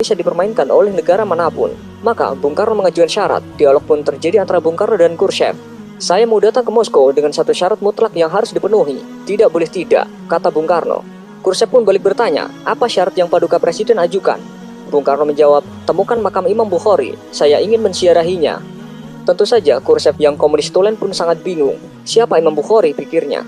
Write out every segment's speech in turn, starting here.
bisa dipermainkan oleh negara manapun. Maka Bung Karno mengajukan syarat. Dialog pun terjadi antara Bung Karno dan Khrushchev. Saya mau datang ke Moskow dengan satu syarat mutlak yang harus dipenuhi. Tidak boleh tidak, kata Bung Karno. Khrushchev pun balik bertanya, apa syarat yang Paduka Presiden ajukan? Bung Karno menjawab, temukan makam Imam Bukhari, saya ingin menziarahinya. Tentu saja Khrushchev yang komunis tulen pun sangat bingung. Siapa Imam Bukhari, pikirnya.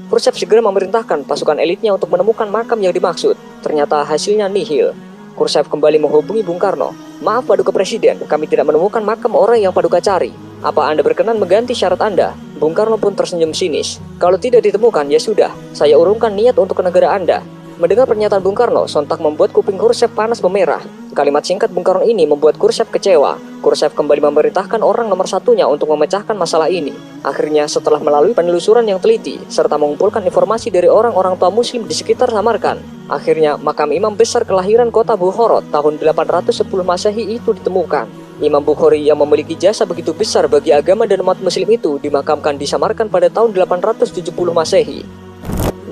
Khrushchev segera memerintahkan pasukan elitnya untuk menemukan makam yang dimaksud. Ternyata hasilnya nihil. Khrushchev kembali menghubungi Bung Karno. Maaf Paduka Presiden, kami tidak menemukan makam orang yang Paduka cari. Apa Anda berkenan mengganti syarat Anda? Bung Karno pun tersenyum sinis. Kalau tidak ditemukan, ya sudah, saya urungkan niat untuk ke negara Anda. Mendengar pernyataan Bung Karno, sontak membuat kuping Khrushchev panas memerah. Kalimat singkat Bung Karno ini membuat Khrushchev kecewa. Khrushchev kembali memerintahkan orang nomor satunya untuk memecahkan masalah ini. Akhirnya, setelah melalui penelusuran yang teliti, serta mengumpulkan informasi dari orang-orang tua muslim di sekitar Samarkand, akhirnya makam imam besar kelahiran kota Bukhara tahun 810 Masehi itu ditemukan. Imam Bukhari yang memiliki jasa begitu besar bagi agama dan umat muslim itu dimakamkan di Samarkand pada tahun 870 Masehi.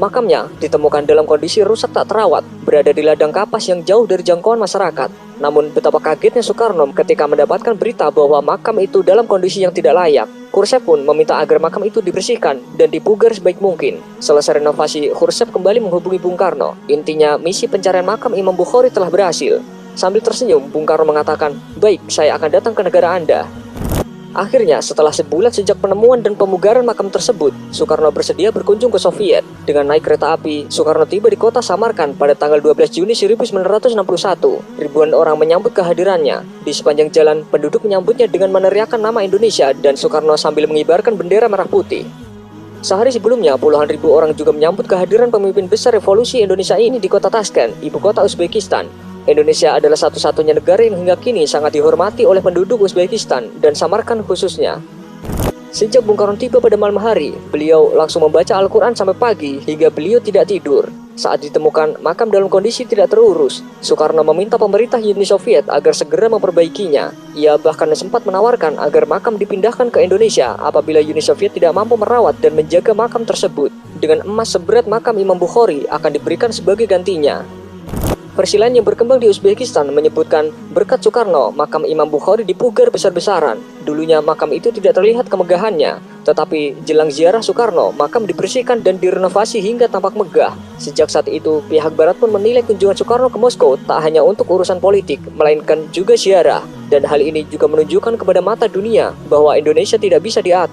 Makamnya ditemukan dalam kondisi rusak tak terawat, berada di ladang kapas yang jauh dari jangkauan masyarakat. Namun betapa kagetnya Soekarno ketika mendapatkan berita bahwa makam itu dalam kondisi yang tidak layak. Khrushchev pun meminta agar makam itu dibersihkan dan dipugar sebaik mungkin. Selesai renovasi, Khrushchev kembali menghubungi Bung Karno. Intinya, misi pencarian makam Imam Bukhari telah berhasil. Sambil tersenyum, Bung Karno mengatakan, baik, saya akan datang ke negara Anda. Akhirnya, setelah sebulan sejak penemuan dan pemugaran makam tersebut, Soekarno bersedia berkunjung ke Soviet. Dengan naik kereta api, Soekarno tiba di kota Samarkand pada tanggal 12 Juni 1961. Ribuan orang menyambut kehadirannya. Di sepanjang jalan, penduduk menyambutnya dengan meneriakkan nama Indonesia dan Soekarno sambil mengibarkan bendera merah putih. Sehari sebelumnya, puluhan ribu orang juga menyambut kehadiran pemimpin besar revolusi Indonesia ini di kota Tashkent, ibu kota Uzbekistan. Indonesia adalah satu-satunya negara yang hingga kini sangat dihormati oleh penduduk Uzbekistan dan Samarkand khususnya. Sejak Bung Karno tiba pada malam hari, beliau langsung membaca Al-Quran sampai pagi hingga beliau tidak tidur. Saat ditemukan makam dalam kondisi tidak terurus, Soekarno meminta pemerintah Uni Soviet agar segera memperbaikinya. Ia bahkan sempat menawarkan agar makam dipindahkan ke Indonesia apabila Uni Soviet tidak mampu merawat dan menjaga makam tersebut. Dengan emas seberat makam Imam Bukhari akan diberikan sebagai gantinya. Versi lain yang berkembang di Uzbekistan menyebutkan berkat Soekarno, makam Imam Bukhari dipugar besar-besaran. Dulunya makam itu tidak terlihat kemegahannya, tetapi jelang ziarah Soekarno, makam dibersihkan dan direnovasi hingga tampak megah. Sejak saat itu, pihak Barat pun menilai kunjungan Soekarno ke Moskow tak hanya untuk urusan politik, melainkan juga ziarah. Dan hal ini juga menunjukkan kepada mata dunia bahwa Indonesia tidak bisa diatur.